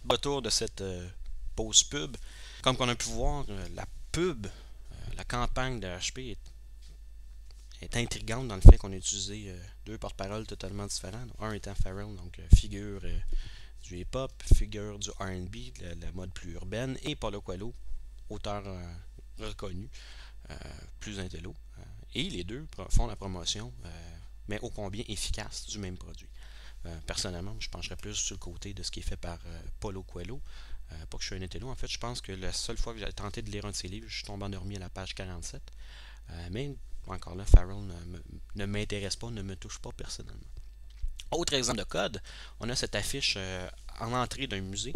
Retour de cette pause pub. Comme on a pu voir, la pub, la campagne de HP est intrigante dans le fait qu'on a utilisé deux porte-paroles totalement différents. Un étant Pharrell, donc figure du hip-hop, figure du R&B, la mode plus urbaine, et Paulo Coelho, auteur reconnu, plus intello. Et les deux font la promotion, mais ô combien efficace du même produit. Personnellement, je pencherais plus sur le côté de ce qui est fait par Paulo Coelho. Pas que je suis un intello, en fait, je pense que la seule fois que j'ai tenté de lire un de ses livres, je suis tombé endormi à la page 47. Mais encore là, Pharrell ne m'intéresse pas, ne me touche pas personnellement. Autre exemple de code, on a cette affiche en entrée d'un musée.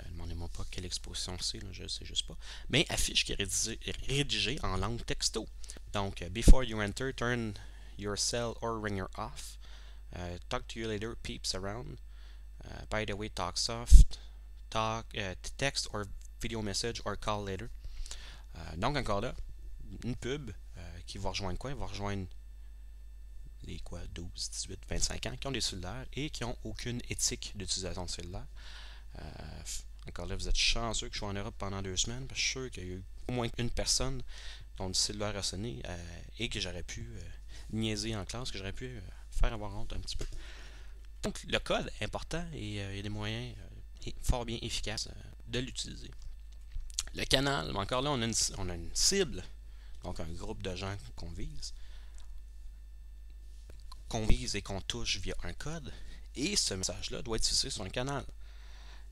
Demandez-moi pas quelle exposition c'est, je ne sais juste pas. Mais affiche qui est rédigée en langue texto. Donc, before you enter, turn your cell or ringer off. Talk to you later, peeps around. By the way, talk soft. Text or video message or call later. Donc, encore là, une pub qui va rejoindre quoi? Il va rejoindre les 12, 18, 25 ans qui ont des cellulaires et qui n'ont aucune éthique d'utilisation de cellulaire. Encore là, vous êtes chanceux que je sois en Europe pendant 2 semaines, parce que je suis sûr qu'il y a eu au moins une personne dont le cellulaire a sonné et que j'aurais pu niaiser en classe, que j'aurais pu faire avoir honte un petit peu. Donc, le code est important et il y a des moyens fort bien efficaces de l'utiliser. Le canal, encore là, on a une cible, donc un groupe de gens qu'on vise et qu'on touche via un code, et ce message-là doit être diffusé sur un canal.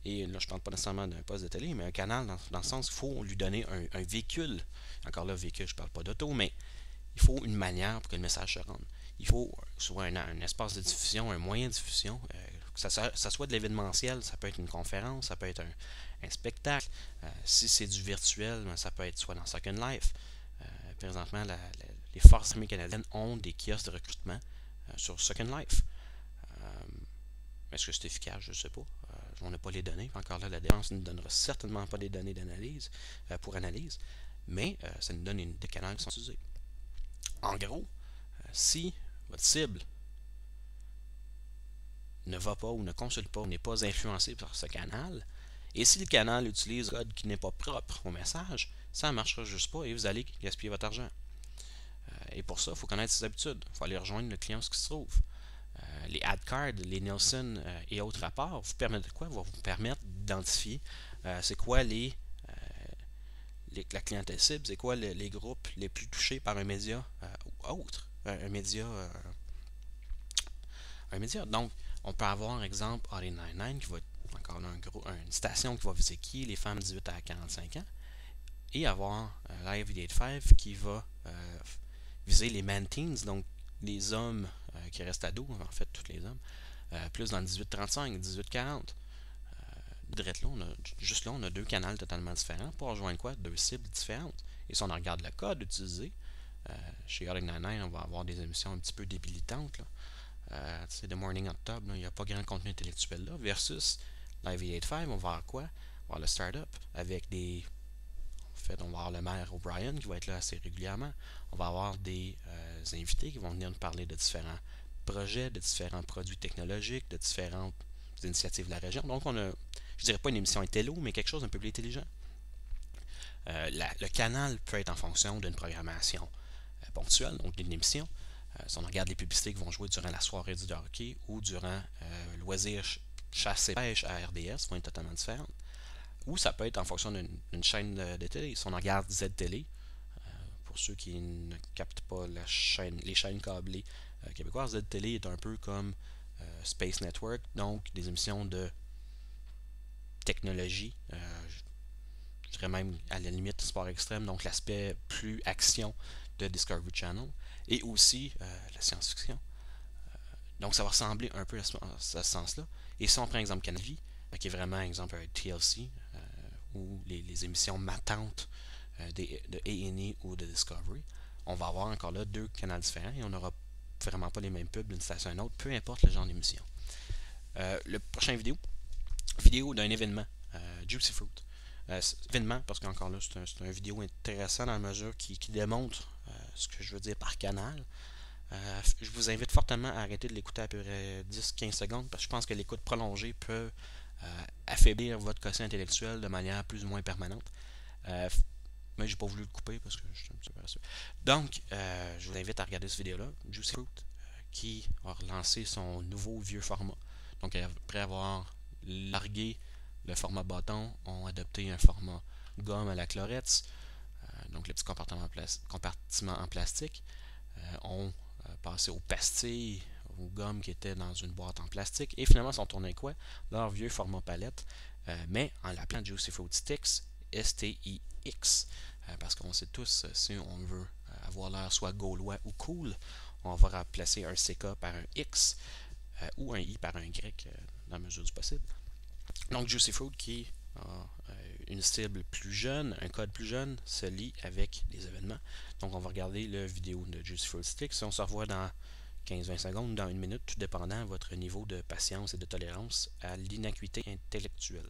Et là, je ne parle pas nécessairement d'un poste de télé, mais un canal dans le sens qu'il faut lui donner un véhicule. Encore là, véhicule, je ne parle pas d'auto, mais il faut une manière pour que le message se rende. Il faut soit un espace de diffusion, un moyen de diffusion, que ça soit de l'événementiel, ça peut être une conférence, ça peut être un spectacle. Si c'est du virtuel, ça peut être soit dans Second Life. Présentement, les forces armées canadiennes ont des kiosques de recrutement sur Second Life. Est-ce que c'est efficace? Je ne sais pas. On n'a pas les données. Encore là, la défense ne nous donnera certainement pas des données d'analyse pour analyse, mais ça nous donne des canaux qui sont utilisés. En gros, si votre cible ne va pas ou ne consulte pas ou n'est pas influencé par ce canal, et si le canal utilise un code qui n'est pas propre au message, ça ne marchera juste pas et vous allez gaspiller votre argent. Et pour ça, il faut connaître ses habitudes. Il faut aller rejoindre le client où il se trouve. Les AdCards, les Nielsen et autres rapports vous permettent de quoi? Vont vous permettre d'identifier c'est quoi la clientèle cible, c'est quoi les groupes les plus touchés par un média ou autre. Un média. Donc, on peut avoir, exemple, RE99 qui va être encore là une station qui va viser qui? Les femmes de 18 à 45 ans. Et avoir Live 85 qui va viser les man-teens, donc les hommes qui restent ados, en fait, tous les hommes, plus dans le 18-35, 18-40. Juste là, on a deux canaux totalement différents pour rejoindre quoi? Deux cibles différentes. Et si on regarde le code utilisé, chez RE99, on va avoir des émissions un petit peu débilitantes. The Morning Hot Tub, il n'y a pas grand contenu intellectuel là, versus Live 85, on va avoir quoi? On va avoir le startup avec des. En fait, on va avoir le maire O'Brien qui va être là assez régulièrement. On va avoir des invités qui vont venir nous parler de différents projets, de différents produits technologiques, de différentes initiatives de la région. Donc, on a, je dirais pas une émission intello, mais quelque chose d'un peu plus intelligent. Le canal peut être en fonction d'une programmation ponctuelle, donc d'une émission. Si on regarde les publicités qui vont jouer durant la soirée du hockey ou durant loisirs, chasse et pêche à RDS, vont être totalement différentes. Ou ça peut être en fonction d'une chaîne de télé. Si on regarde Z-Télé, pour ceux qui ne captent pas les chaînes câblées québécoises, Z-Télé est un peu comme Space Network, donc des émissions de technologie, je dirais même à la limite sport extrême, donc l'aspect plus action de Discovery Channel, et aussi la science-fiction. Donc ça va ressembler un peu à ce sens-là. Et si on prend exemple Canal Vie, qui est vraiment exemple un TLC, ou les émissions matantes de A&E ou de Discovery, on va avoir encore là deux canaux différents et on n'aura vraiment pas les mêmes pubs d'une station à une autre, peu importe le genre d'émission. Le prochain vidéo d'un événement, Juicy Fruit. Événement, parce qu'encore là, c'est un vidéo intéressant dans la mesure qui démontre ce que je veux dire par canal. Je vous invite fortement à arrêter de l'écouter à peu près 10-15 secondes, parce que je pense que l'écoute prolongée peut affaiblir votre quotient intellectuel de manière plus ou moins permanente. Mais j'ai pas voulu le couper parce que je suis un petit peu paresseux. Donc, je vous invite à regarder cette vidéo-là. Juicy Fruit, qui a relancé son nouveau vieux format. Donc, après avoir largué le format bâton, ont adopté un format gomme à la Clorets, donc le petit compartiment en plastique, ont passé aux pastilles, aux gommes qui étaient dans une boîte en plastique, et finalement sont tournés quoi? Leur vieux format palette, mais en l'appelant Juicy Fruit Sticks, S-T-I-X, parce qu'on sait tous, si on veut avoir l'air soit gaulois ou cool, on va remplacer un CK par un X, ou un I par un Y, dans la mesure du possible. Donc Juicy Fruit qui a une cible plus jeune, un code plus jeune, se lie avec les événements. Donc on va regarder la vidéo de Juicy Fruit Sticks. On se revoit dans 15-20 secondes, dans une minute, tout dépendant de votre niveau de patience et de tolérance à l'inacuité intellectuelle.